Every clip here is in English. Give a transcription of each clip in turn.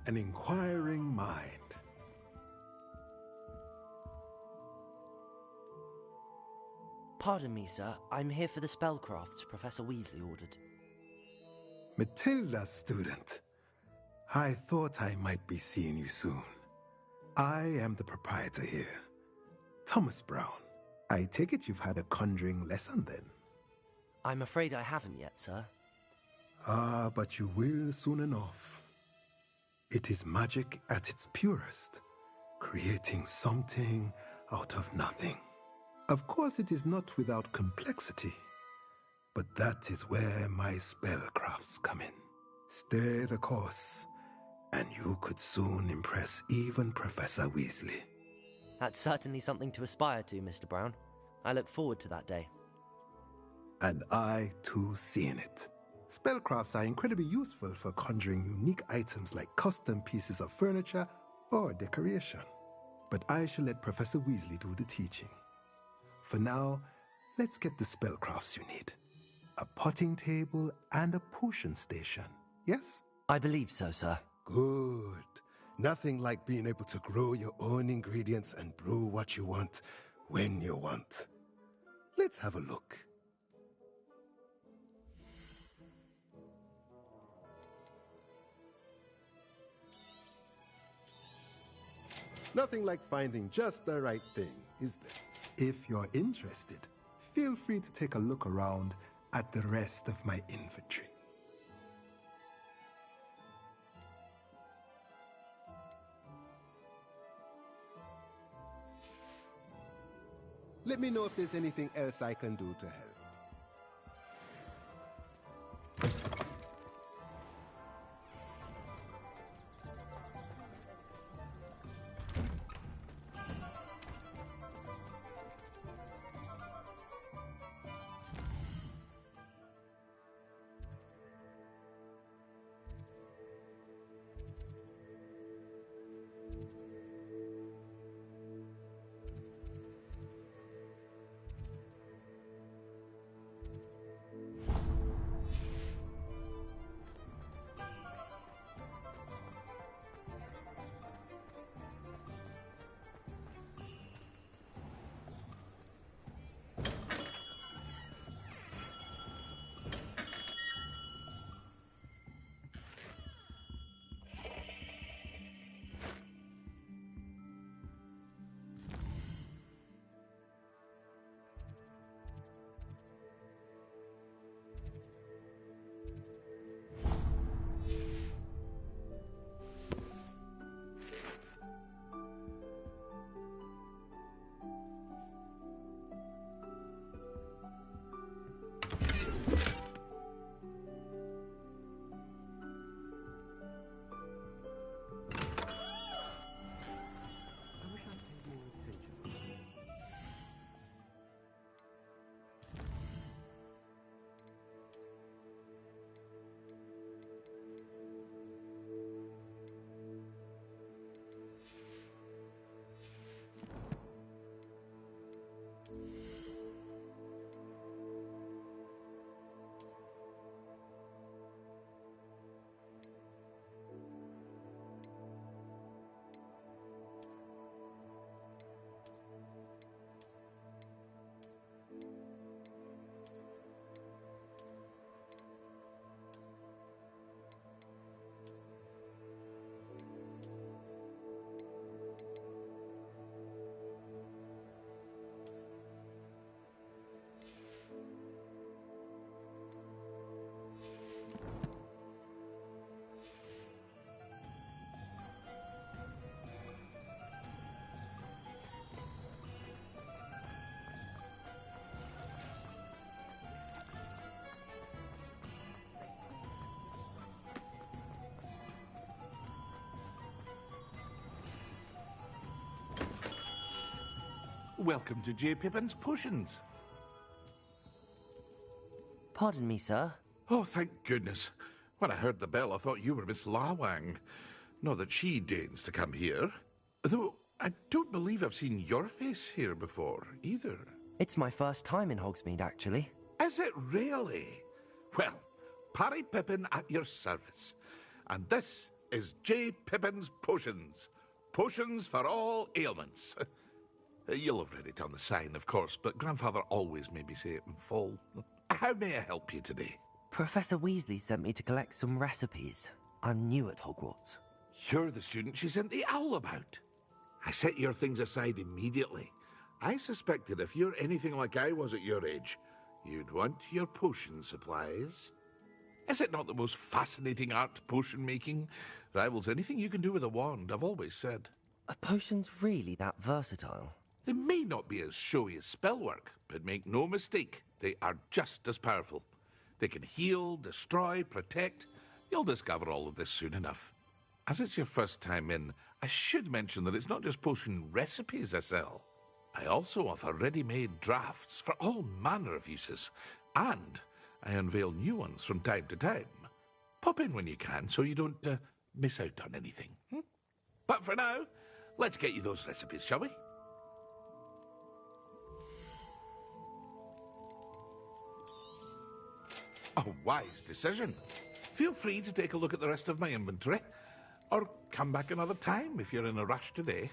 an inquiring mind. Pardon me, sir. I'm here for the spellcrafts Professor Weasley ordered. Matilda's student. I thought I might be seeing you soon. I am the proprietor here, Thomas Brown. I take it you've had a conjuring lesson then? I'm afraid I haven't yet, sir. Ah, but you will soon enough. It is magic at its purest, creating something out of nothing. Of course, it is not without complexity, but that is where my spellcrafts come in. Stay the course, and you could soon impress even Professor Weasley. That's certainly something to aspire to, Mr. Brown. I look forward to that day. And I, too, seeing it. Spellcrafts are incredibly useful for conjuring unique items like custom pieces of furniture or decoration. But I shall let Professor Weasley do the teaching. For now, let's get the spellcrafts you need. A potting table and a potion station, yes? I believe so, sir. Good. Nothing like being able to grow your own ingredients and brew what you want when you want. Let's have a look. Nothing like finding just the right thing, is there? If you're interested, feel free to take a look around at the rest of my inventory. Let me know if there's anything else I can do to help. Welcome to J. Pippin's Potions. Pardon me, sir. Oh, thank goodness. When I heard the bell, I thought you were Miss Lawang. Not that she deigns to come here. Though I don't believe I've seen your face here before, either. It's my first time in Hogsmeade, actually. Is it really? Well, Parry Pippin at your service. And this is J. Pippin's Potions. Potions for all ailments. You'll have read it on the sign, of course, but Grandfather always made me say it in full. How may I help you today? Professor Weasley sent me to collect some recipes. I'm new at Hogwarts. You're the student she sent the owl about. I set your things aside immediately. I suspected if you're anything like I was at your age, you'd want your potion supplies. Is it not the most fascinating art, potion making? Rivals anything you can do with a wand, I've always said. Are potions really that versatile? They may not be as showy as spellwork, but make no mistake, they are just as powerful. They can heal, destroy, protect. You'll discover all of this soon enough. As it's your first time in, I should mention that it's not just potion recipes I sell. I also offer ready-made drafts for all manner of uses, and I unveil new ones from time to time. Pop in when you can so you don't miss out on anything. But for now, let's get you those recipes, shall we? A wise decision. Feel free to take a look at the rest of my inventory, or come back another time if you're in a rush today.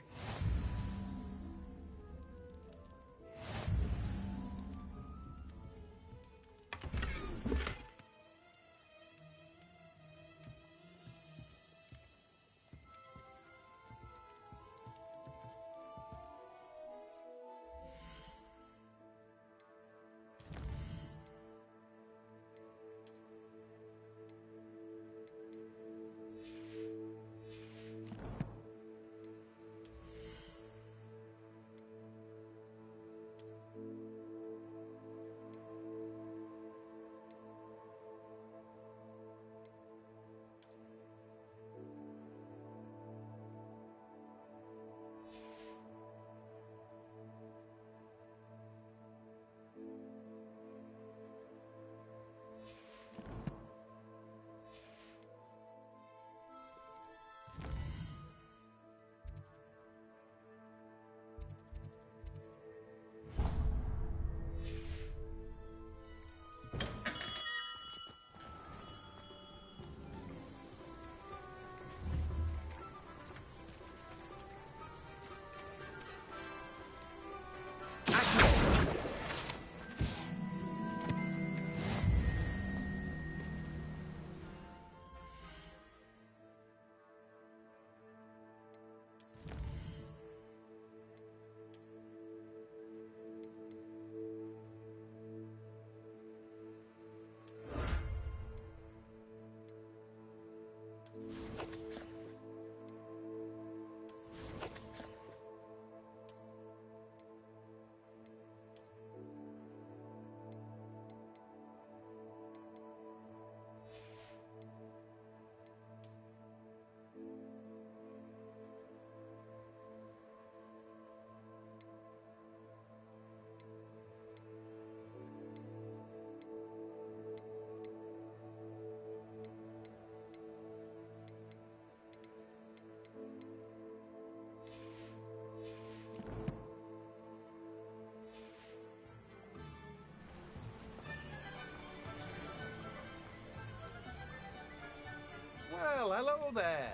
Well, hello there.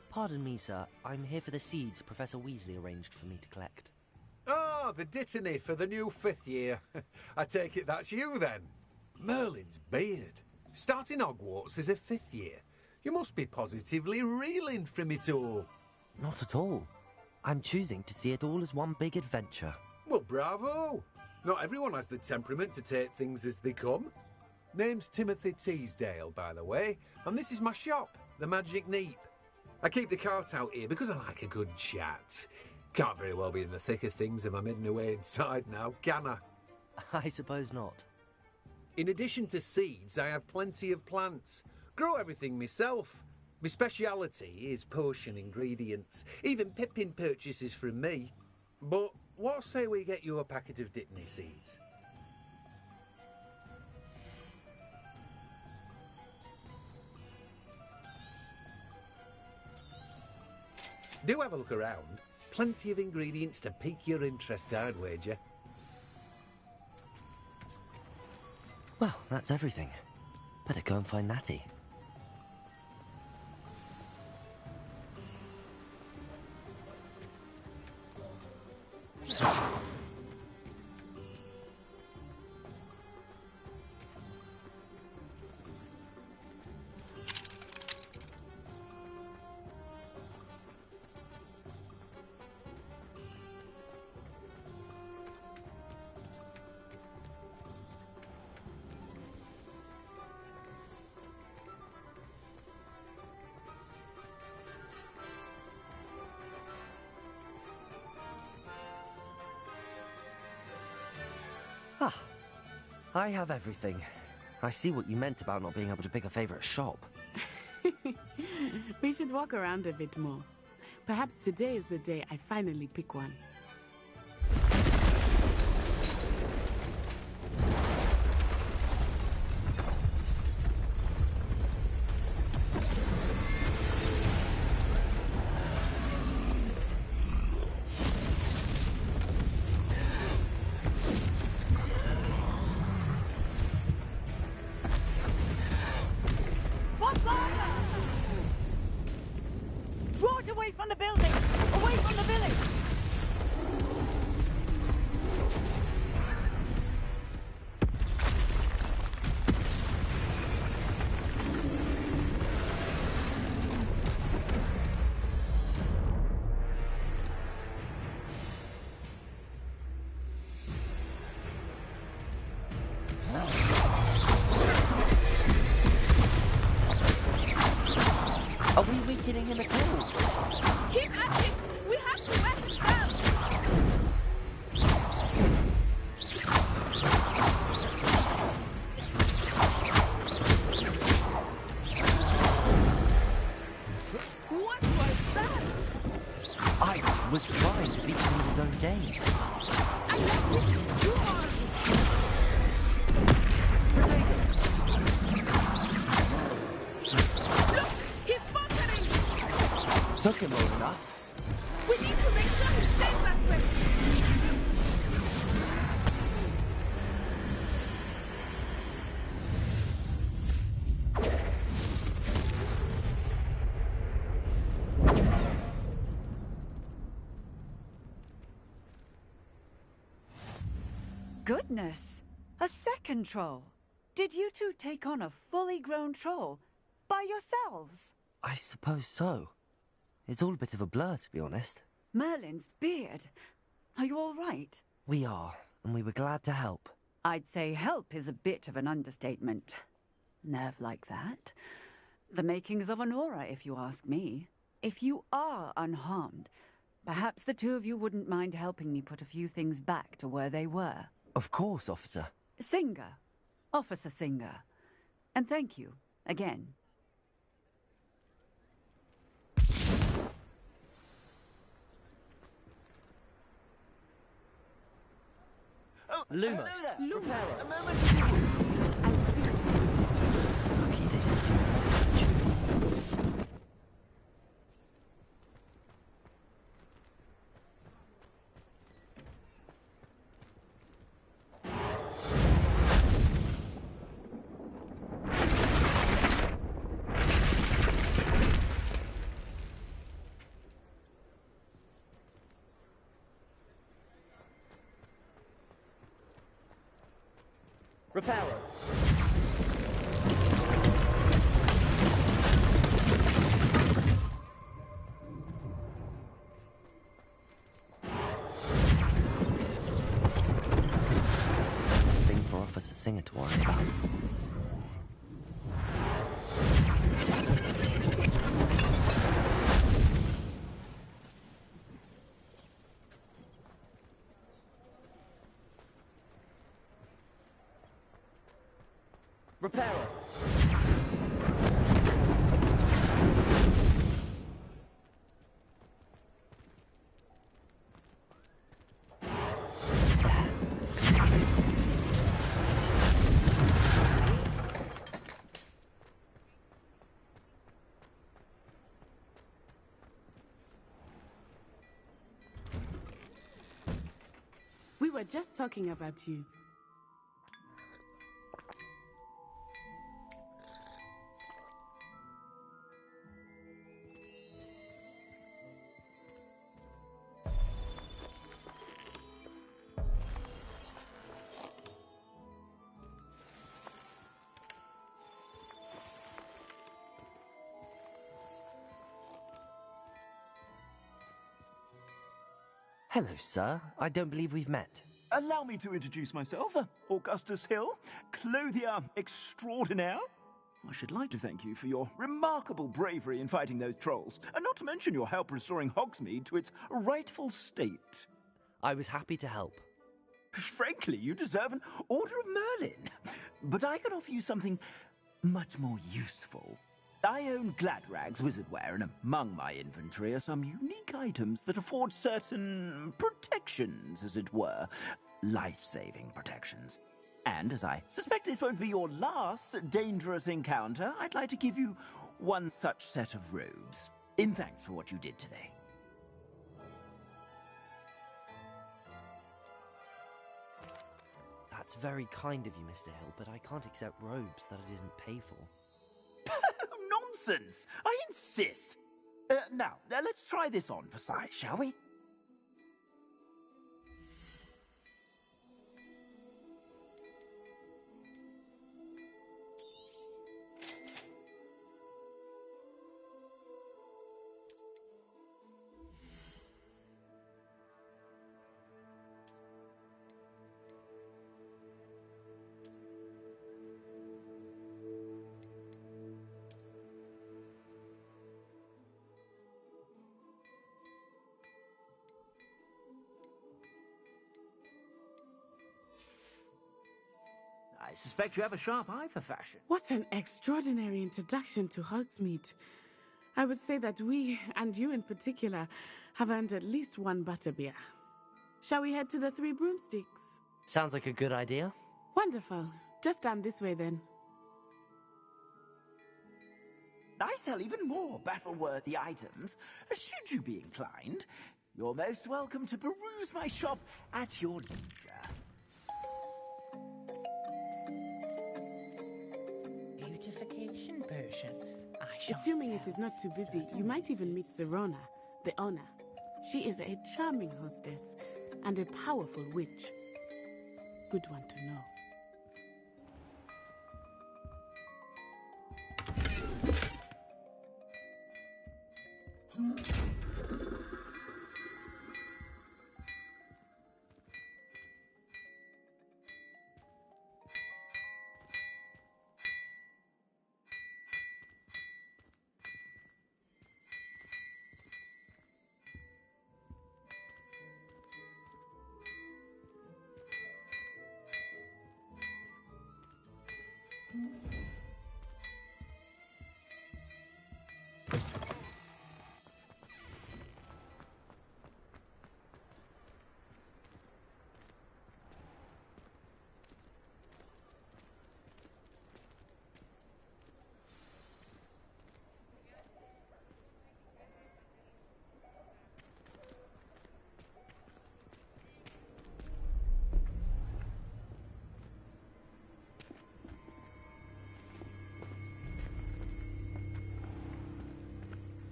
Pardon me, sir. I'm here for the seeds Professor Weasley arranged for me to collect. Oh, the dittany for the new 5th year. I take it that's you, then. Merlin's beard. Starting Hogwarts as a 5th year. You must be positively reeling from it all. Not at all. I'm choosing to see it all as one big adventure. Well, bravo. Not everyone has the temperament to take things as they come. Name's Timothy Teasdale, by the way, and this is my shop, the Magic Neep. I keep the cart out here because I like a good chat. Can't very well be in the thick of things if I'm hidden away inside now, can I? I suppose not. In addition to seeds, I have plenty of plants. Grow everything myself. My speciality is potion ingredients. Even Pippin purchases from me. But what say we get you a packet of Dittany seeds? Do have a look around. Plenty of ingredients to pique your interest, I'd wager. Well, that's everything. Better go and find Natty. Ah, I have everything. I see what you meant about not being able to pick a favorite shop. We should walk around a bit more. Perhaps today is the day I finally pick one. Draw it away from the building! Away from the village! Are we weakening him at all? Keep at it! We have to let him down! What was that? I was trying to beat him in his own game. I left this too hard! Look! He's bunkering! Took him long enough. We need to make sure he stays that way! Goodness! A second troll! Did you two take on a fully grown troll? By yourselves? I suppose so. It's all a bit of a blur, to be honest. Merlin's beard. Are you all right? We are, and we were glad to help. I'd say help is a bit of an understatement. Nerve like that. The makings of an aura, if you ask me. If you are unharmed, perhaps the two of you wouldn't mind helping me put a few things back to where they were. Of course, officer. Singer. Officer Singer. And thank you, again. Lumos. Look! Reparo. I will see what he wants. Lucky they didn't do much. Reparo. This thing for Officer Singer to worry about. Reparo. We were just talking about you. Hello, sir. I don't believe we've met. Allow me to introduce myself, Augustus Hill, clothier extraordinaire. I should like to thank you for your remarkable bravery in fighting those trolls, and not to mention your help restoring Hogsmeade to its rightful state. I was happy to help. Frankly, you deserve an Order of Merlin. But I can offer you something much more useful. I own Gladrag's wizardware, and among my inventory are some unique items that afford certain protections, as it were. Life-saving protections. And as I suspect this won't be your last dangerous encounter, I'd like to give you one such set of robes, in thanks for what you did today. That's very kind of you, Mr. Hill, but I can't accept robes that I didn't pay for. Nonsense! I insist! Now, let's try this on for size, shall we? I suspect you have a sharp eye for fashion. What an extraordinary introduction to Hogsmeade. I would say that we, and you in particular, have earned at least one butterbeer. Shall we head to the Three Broomsticks? Sounds like a good idea. Wonderful. Just down this way then. I sell even more battle-worthy items. Should you be inclined, you're most welcome to peruse my shop at your leisure. Beautification potion. I shall Assuming it is not too busy, you might even meet Serona, the owner. She is a charming hostess and a powerful witch. Good one to know.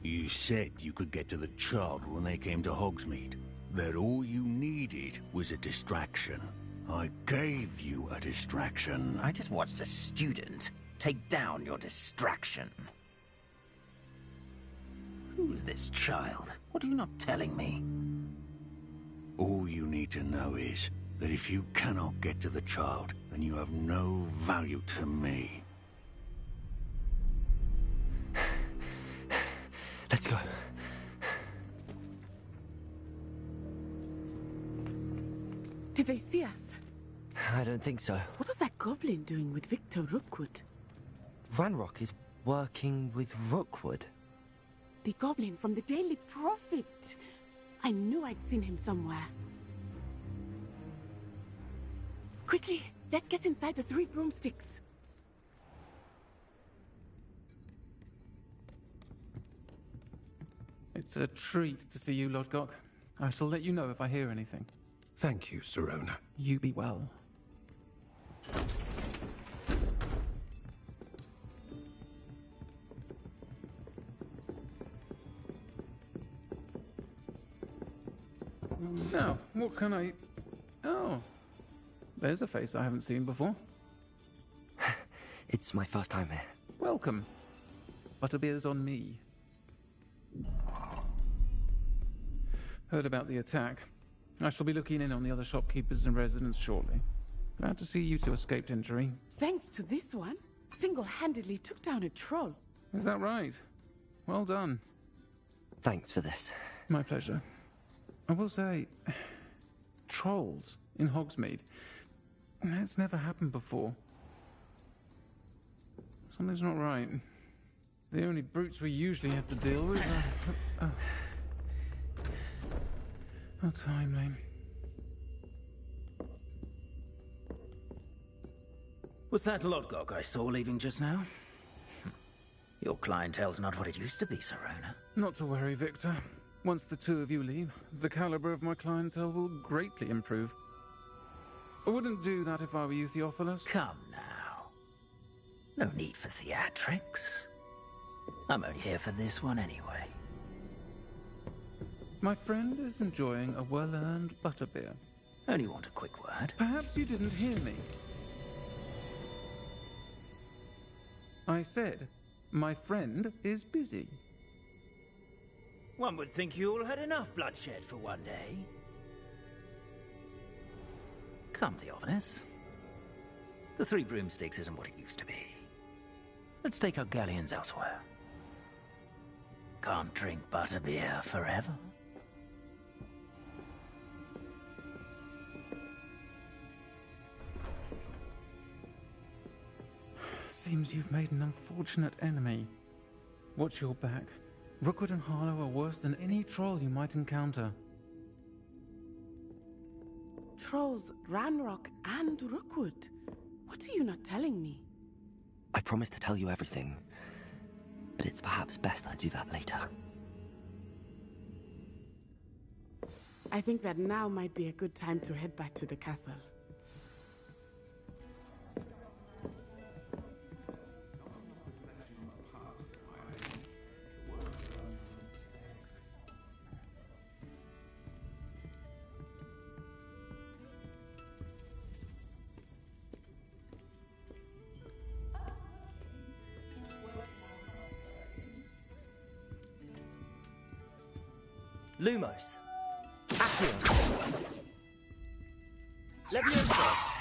You said you could get to the child when they came to Hogsmeade. That all you needed was a distraction. I gave you a distraction. I just watched a student take down your distraction. Who's this child? What are you not telling me? All you need to know is that if you cannot get to the child, then you have no value to me. Let's go. Did they see us? I don't think so. What was that goblin doing with Victor Rookwood? Ranrock is working with Rookwood. The goblin from the Daily Prophet. I knew I'd seen him somewhere. Quickly, let's get inside the Three Broomsticks. It's a treat to see you, Lodgok. I shall let you know if I hear anything. Thank you, Serona. You be well. Now, what can I... Oh, there's a face I haven't seen before. It's my first time here. Welcome. Butterbeer's on me. Heard about the attack. I shall be looking in on the other shopkeepers and residents shortly. Glad to see you two escaped injury. Thanks to this one, single-handedly took down a troll. Is that right? Well done. Thanks for this. My pleasure. I will say, trolls in Hogsmeade. That's never happened before. Something's not right. The only brutes we usually have to deal with are... How timely. Was that Lodgok I saw leaving just now? Your clientele's not what it used to be, Serona. Not to worry, Victor. Once the two of you leave, the caliber of my clientele will greatly improve. I wouldn't do that if I were you, Theophilus. Come now. No need for theatrics. I'm only here for this one anyway. My friend is enjoying a well-earned butterbeer. Only want a quick word. Perhaps you didn't hear me. I said, my friend is busy. One would think you all had enough bloodshed for one day. Come, Theophilus. The Three Broomsticks isn't what it used to be. Let's take our galleons elsewhere. Can't drink butterbeer forever. Seems you've made an unfortunate enemy. Watch your back. Rookwood and Harlow are worse than any troll you might encounter. Trolls, Ranrock, and Rookwood. What are you not telling me? I promised to tell you everything, but it's perhaps best I do that later. I think that now might be a good time to head back to the castle. Lumos. Accio. Leviosa.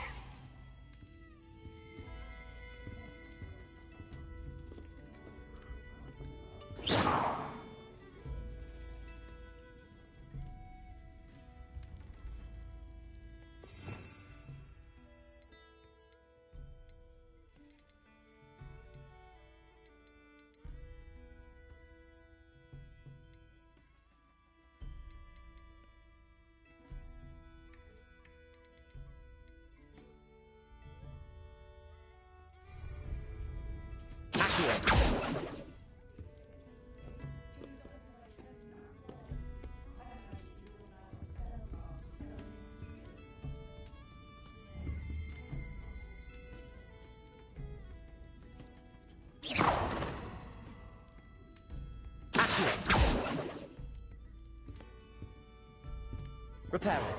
Repair it.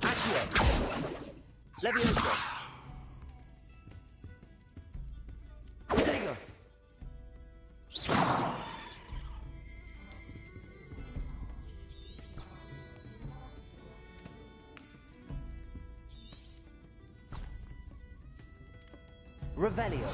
Accio. Leviosa. Dagger. Revelio.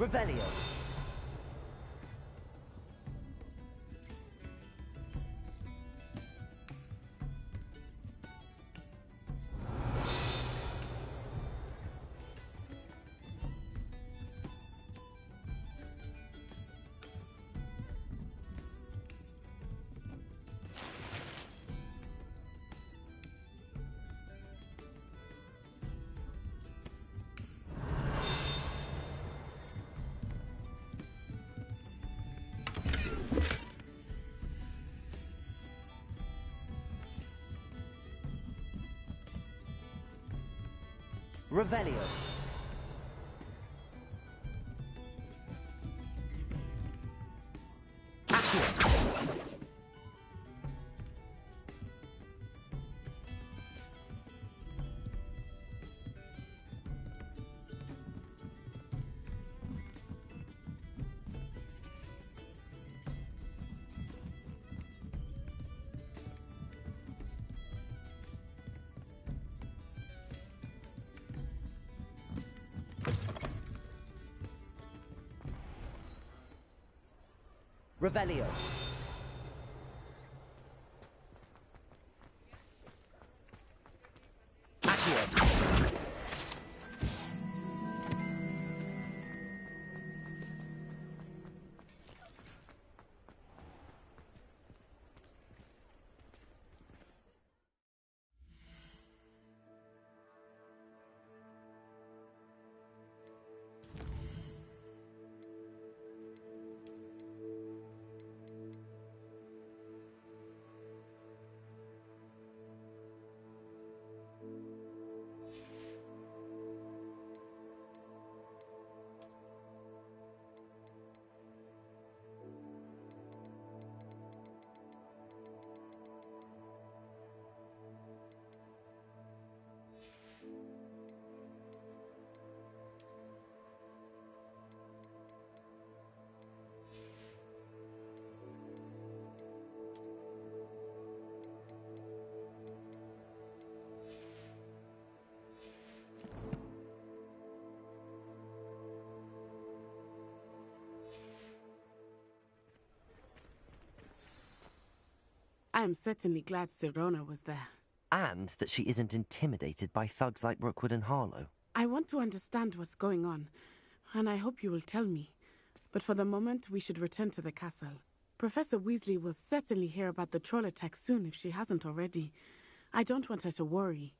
Revelio. Revelio. Revelio. I am certainly glad Sirona was there. And that she isn't intimidated by thugs like Rookwood and Harlow. I want to understand what's going on, and I hope you will tell me. But for the moment, we should return to the castle. Professor Weasley will certainly hear about the troll attack soon if she hasn't already. I don't want her to worry.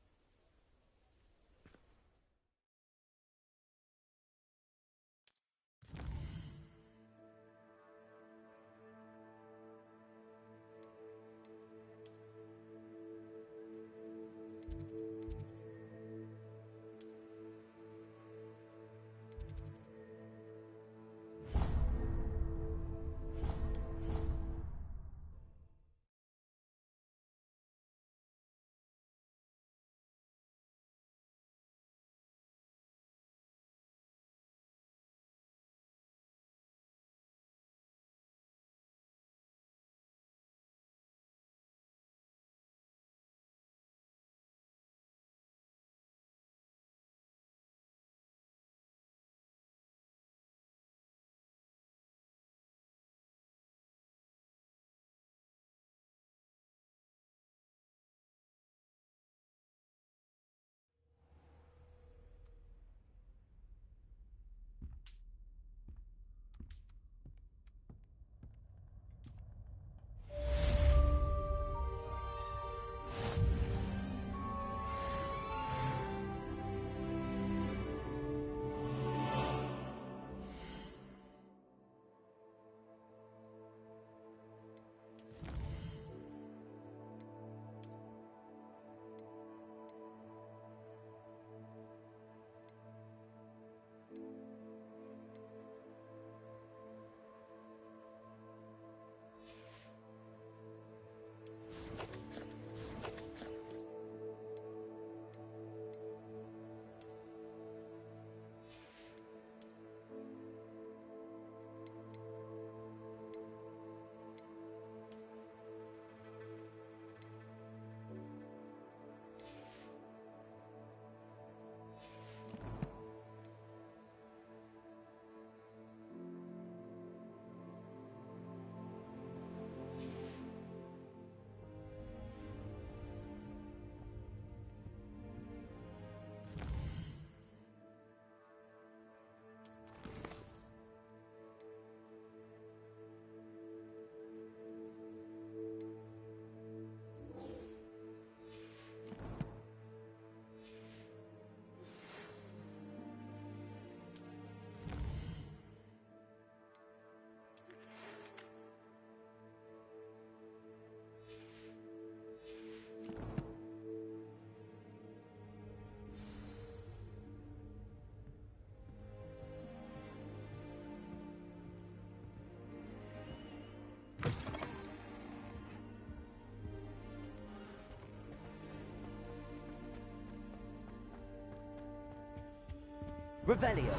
Revelio.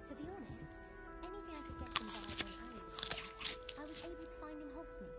To be honest, anything I could get some vibes on Harry with, I was able to find in Hogsmeade.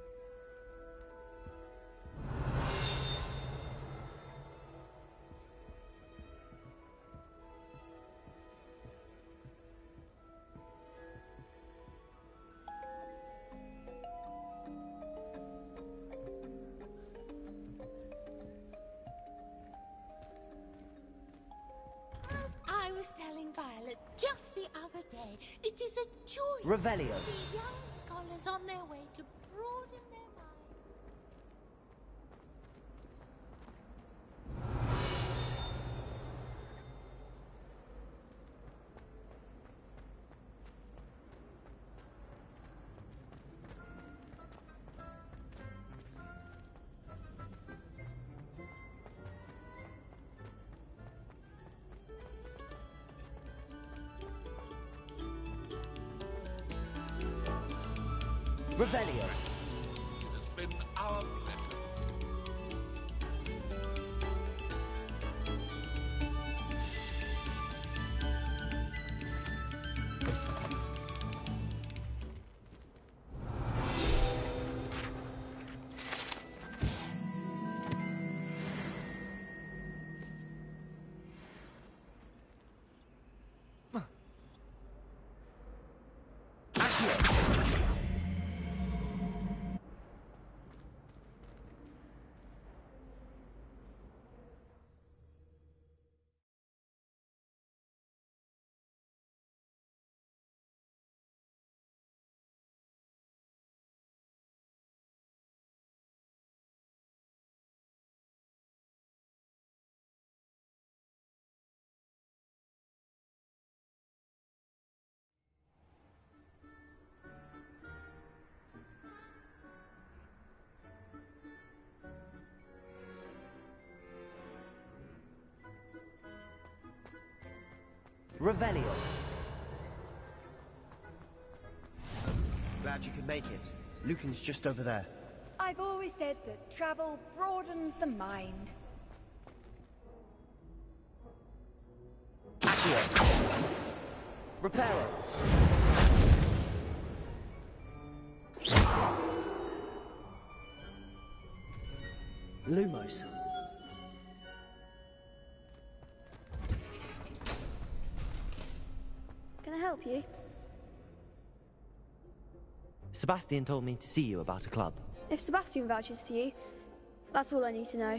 I was telling Violet just the other day, it is a joy Revelio. to see young scholars on their way to broaden their minds. Revelio. It has been our pleasure. Revelio. Glad you could make it. Lucan's just over there. I've always said that travel broadens the mind. Accio. Reparo. Lumos. Can I help you? Sebastian told me to see you about a club. If Sebastian vouches for you, that's all I need to know.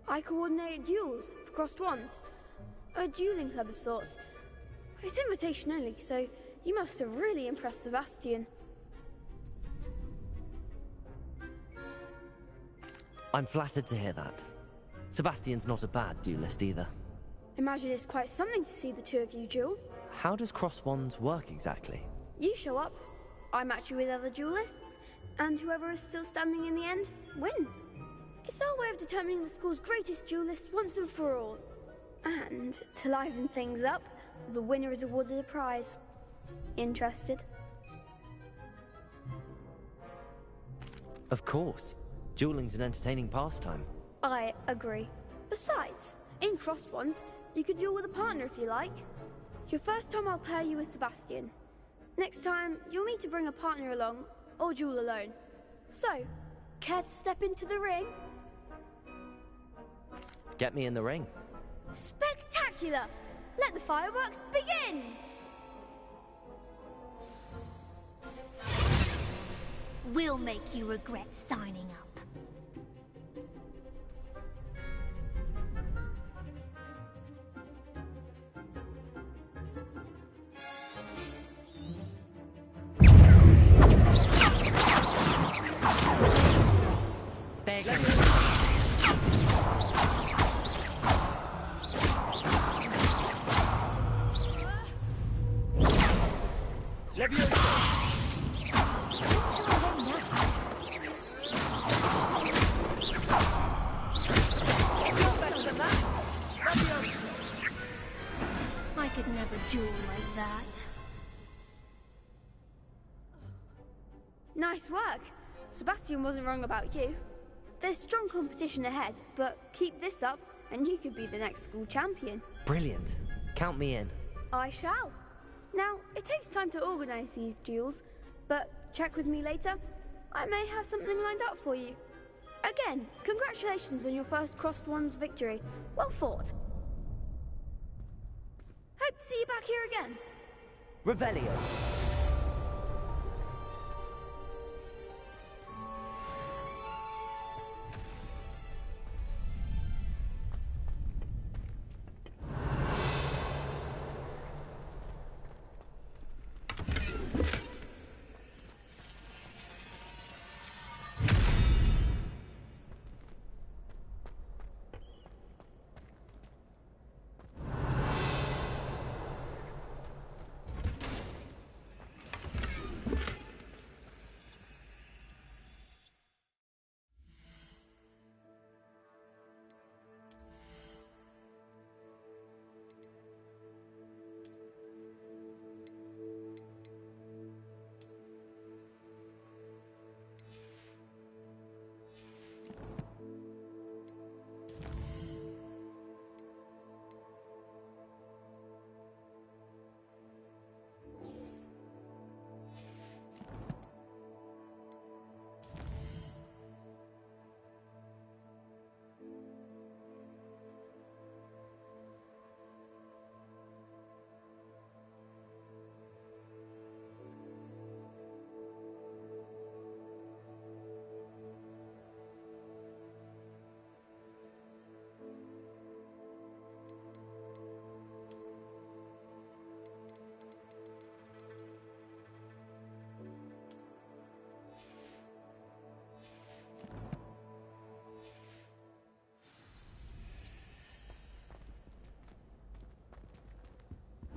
I coordinate duels for crossed wands. A dueling club of sorts. It's invitation only, so you must have really impressed Sebastian. I'm flattered to hear that. Sebastian's not a bad duelist either. Imagine it's quite something to see the two of you duel. How does cross wands work exactly? You show up, I match you with other duelists, and whoever is still standing in the end wins. It's our way of determining the school's greatest duelist once and for all. And to liven things up, the winner is awarded a prize. Interested? Of course. Dueling's an entertaining pastime. I agree. Besides, in crossed ones, you could duel with a partner if you like. Your first time I'll pair you with Sebastian. Next time, you'll need to bring a partner along, or duel alone. So, care to step into the ring? Get me in the ring. Spectacular! Let the fireworks begin! We'll make you regret signing up. could never duel like that. Nice work. Sebastian wasn't wrong about you. There's strong competition ahead, but keep this up and you could be the next school champion. Brilliant. Count me in. I shall. Now, it takes time to organise these duels, but check with me later. I may have something lined up for you. Again, congratulations on your first Crossed Ones victory. Well fought. Hope to see you back here again. Revelio.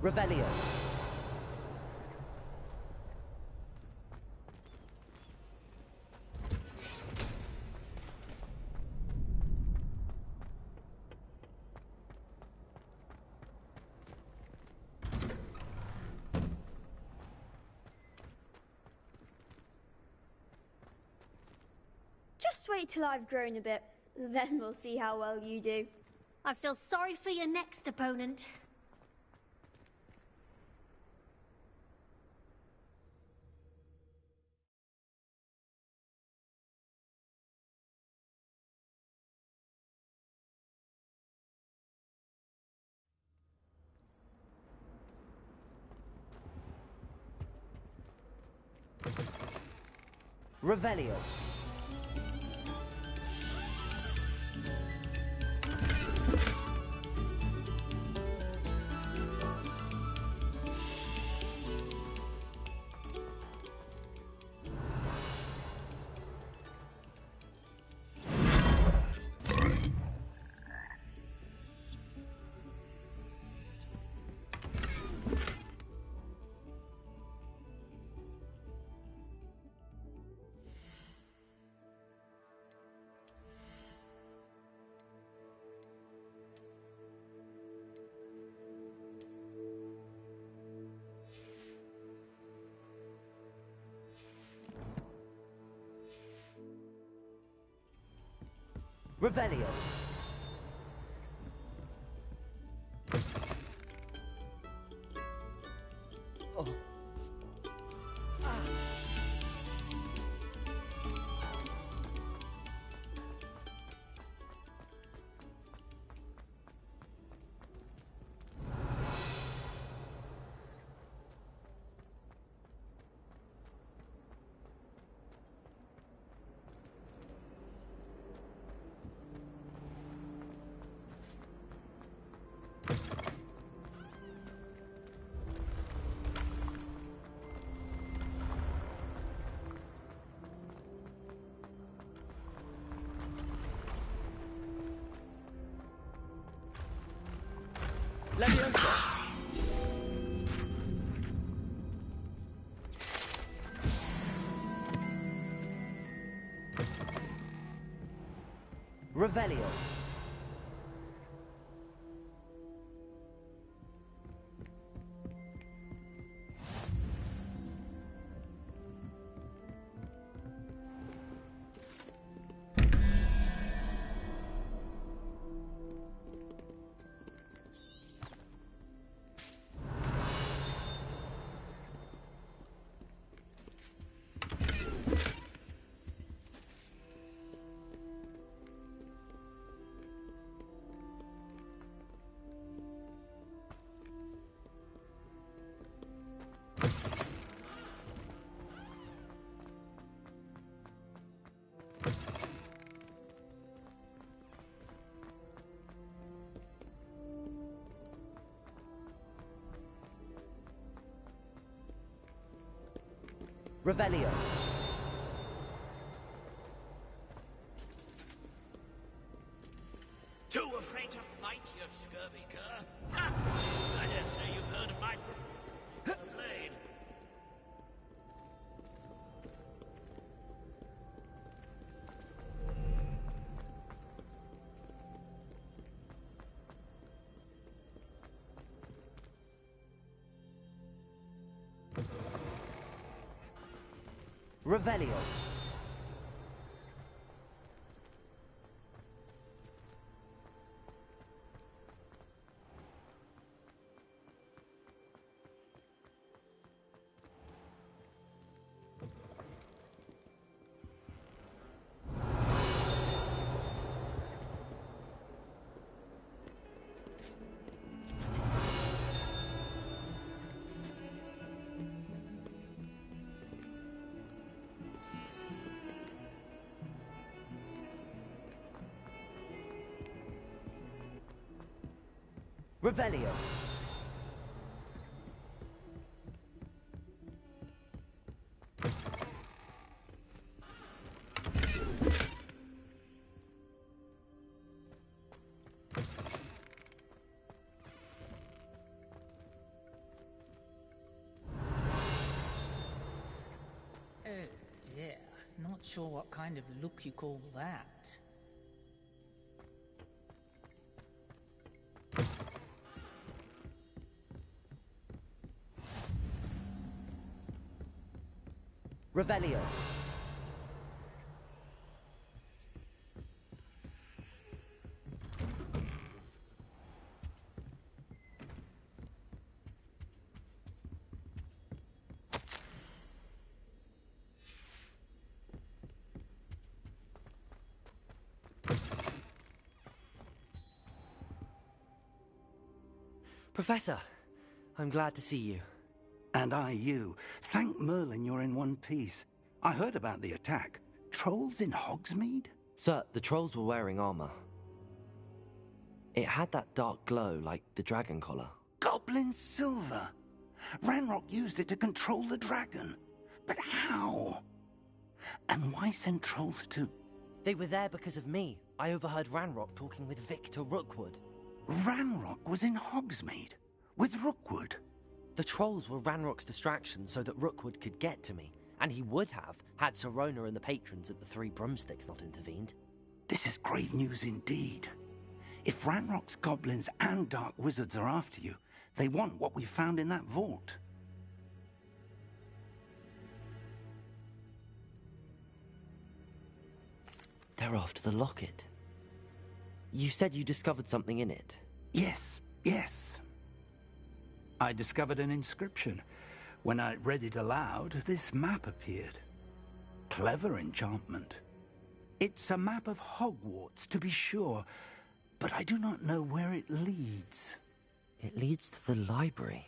Revelio. Just wait till I've grown a bit, then we'll see how well you do. I feel sorry for your next opponent. Revelio. Revelio. Oh. Revelio. Revelio. Too afraid to fight, you scurvy cur? Ha! I dare say you've heard of my blade. Revelio. Revelio. Oh dear, not sure what kind of look you call that. Revelio. Professor, I'm glad to see you. And I you. Thank Merlin you're in one piece. I heard about the attack. Trolls in Hogsmeade? Sir, the trolls were wearing armor. It had that dark glow like the dragon collar. Goblin silver! Ranrock used it to control the dragon. But how? And why send trolls too? They were there because of me. I overheard Ranrock talking with Victor Rookwood. Ranrock was in Hogsmeade? With Rookwood? The trolls were Ranrock's distraction so that Rookwood could get to me. And he would have, had Serona and the patrons at the Three Broomsticks not intervened. This is grave news indeed. If Ranrock's goblins and dark wizards are after you, they want what we found in that vault. They're after the locket. You said you discovered something in it. Yes. I discovered an inscription. When I read it aloud, this map appeared. Clever enchantment. It's a map of Hogwarts, to be sure, but I do not know where it leads. It leads to the library.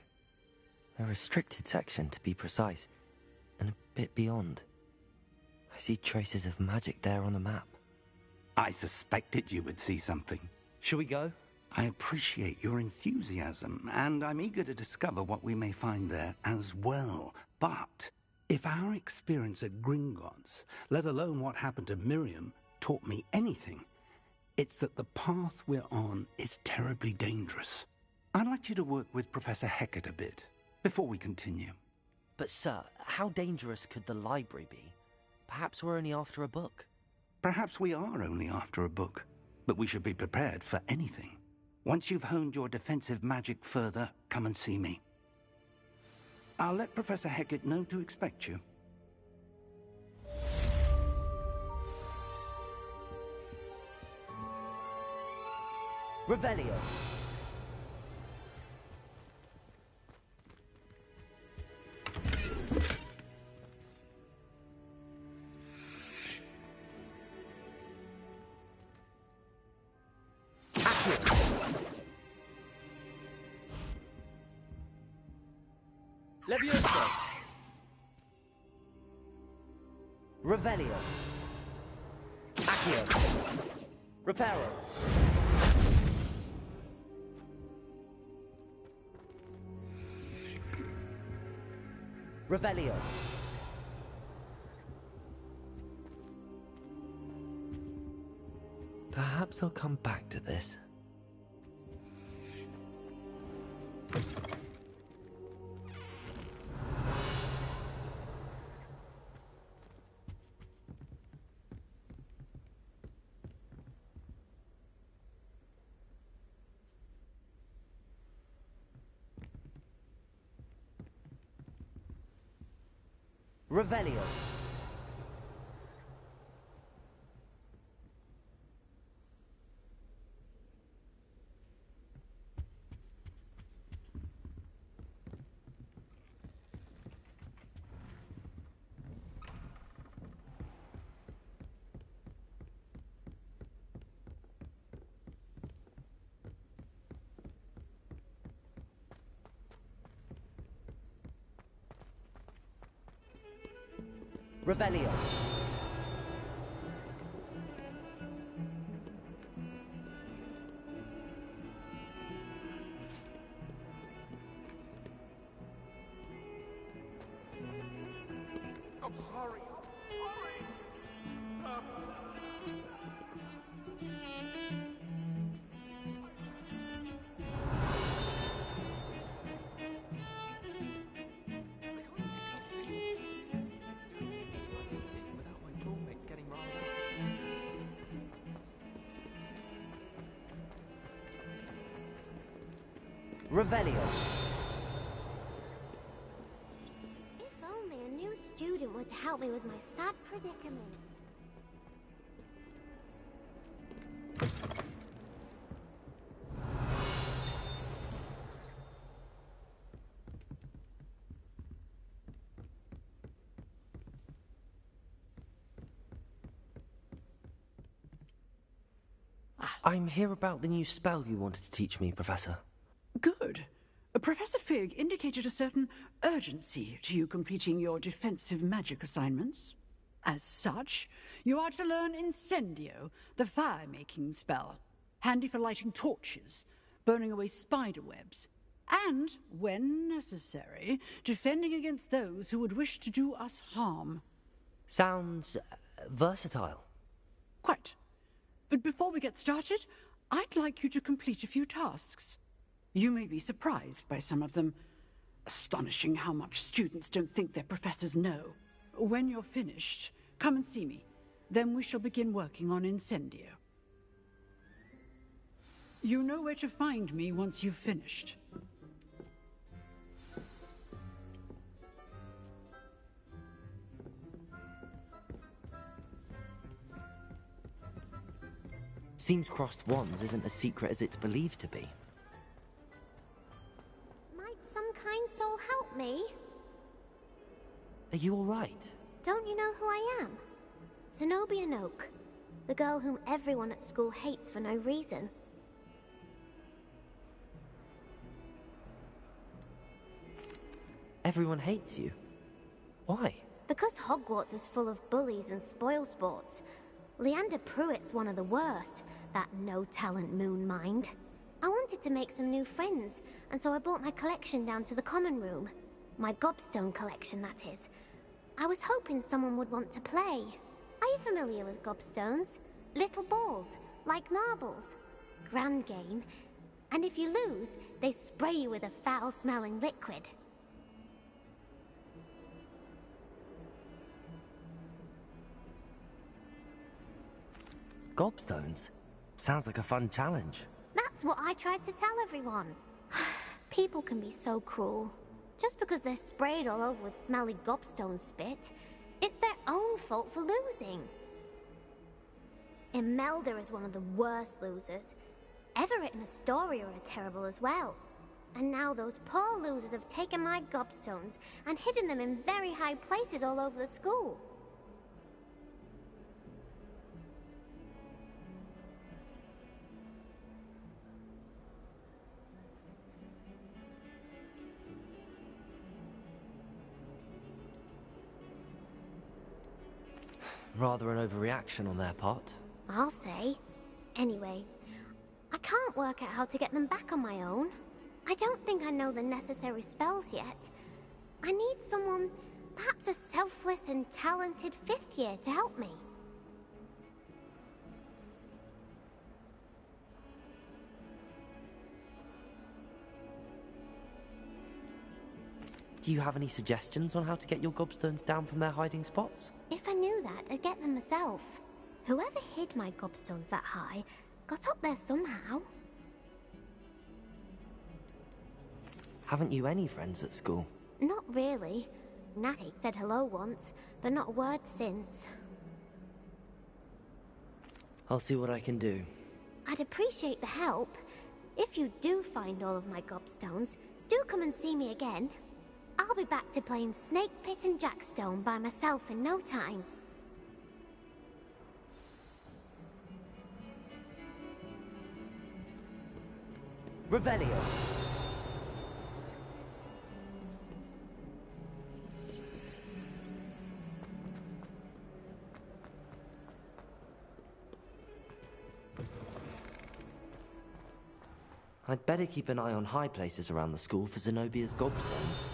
A restricted section, to be precise, and a bit beyond. I see traces of magic there on the map. I suspected you would see something. Shall we go? I appreciate your enthusiasm, and I'm eager to discover what we may find there as well. But if our experience at Gringotts, let alone what happened to Miriam, taught me anything, it's that the path we're on is terribly dangerous. I'd like you to work with Professor Hecat a bit, before we continue. But sir, how dangerous could the library be? Perhaps we're only after a book. Perhaps we are only after a book, but we should be prepared for anything. Once you've honed your defensive magic further, come and see me. I'll let Professor Hecat know to expect you. Revelio. Levioso. Revelio. Accio. Reparo. Revelio. Perhaps I'll come back to this. Revelio. Revelio. I'm sorry. Revelio. If only a new student were to help me with my sad predicament. I'm here about the new spell you wanted to teach me, Professor. Good. Professor Fig indicated a certain urgency to you completing your defensive magic assignments. As such, you are to learn Incendio, the fire-making spell, handy for lighting torches, burning away spider webs, and, when necessary, defending against those who would wish to do us harm. Sounds versatile. Quite. But before we get started, I'd like you to complete a few tasks. You may be surprised by some of them. Astonishing how much students don't think their professors know. When you're finished, come and see me. Then we shall begin working on Incendio. You know where to find me once you've finished. Seems crossed wands isn't as secret as it's believed to be. Might some kind soul help me? Are you all right? Don't you know who I am? Zenobia Noak, the girl whom everyone at school hates for no reason. Everyone hates you. Why? Because Hogwarts is full of bullies and spoilsports. Leander Pruitt's one of the worst, that no-talent moon mind. I wanted to make some new friends, and so I brought my collection down to the common room. My gobstone collection, that is. I was hoping someone would want to play. Are you familiar with gobstones? Little balls, like marbles. Grand game. And if you lose, they spray you with a foul-smelling liquid. Gobstones? Sounds like a fun challenge. That's what I tried to tell everyone. People can be so cruel. Just because they're sprayed all over with smelly gobstone spit, it's their own fault for losing. Imelda is one of the worst losers. Everett and Astoria are terrible as well. And now those poor losers have taken my gobstones and hidden them in very high places all over the school. Rather an overreaction on their part. I'll say. Anyway, I can't work out how to get them back on my own. I don't think I know the necessary spells yet. I need someone, perhaps a selfless and talented 5th year to help me. Do you have any suggestions on how to get your gobstones down from their hiding spots? If I knew that, I'd get them myself. Whoever hid my gobstones that high got up there somehow. Haven't you any friends at school? Not really. Natty said hello once, but not a word since. I'll see what I can do. I'd appreciate the help. If you do find all of my gobstones, do come and see me again. I'll be back to playing Snake Pit and Jackstone by myself in no time. Revelio. I'd better keep an eye on high places around the school for Zenobia's gobstones.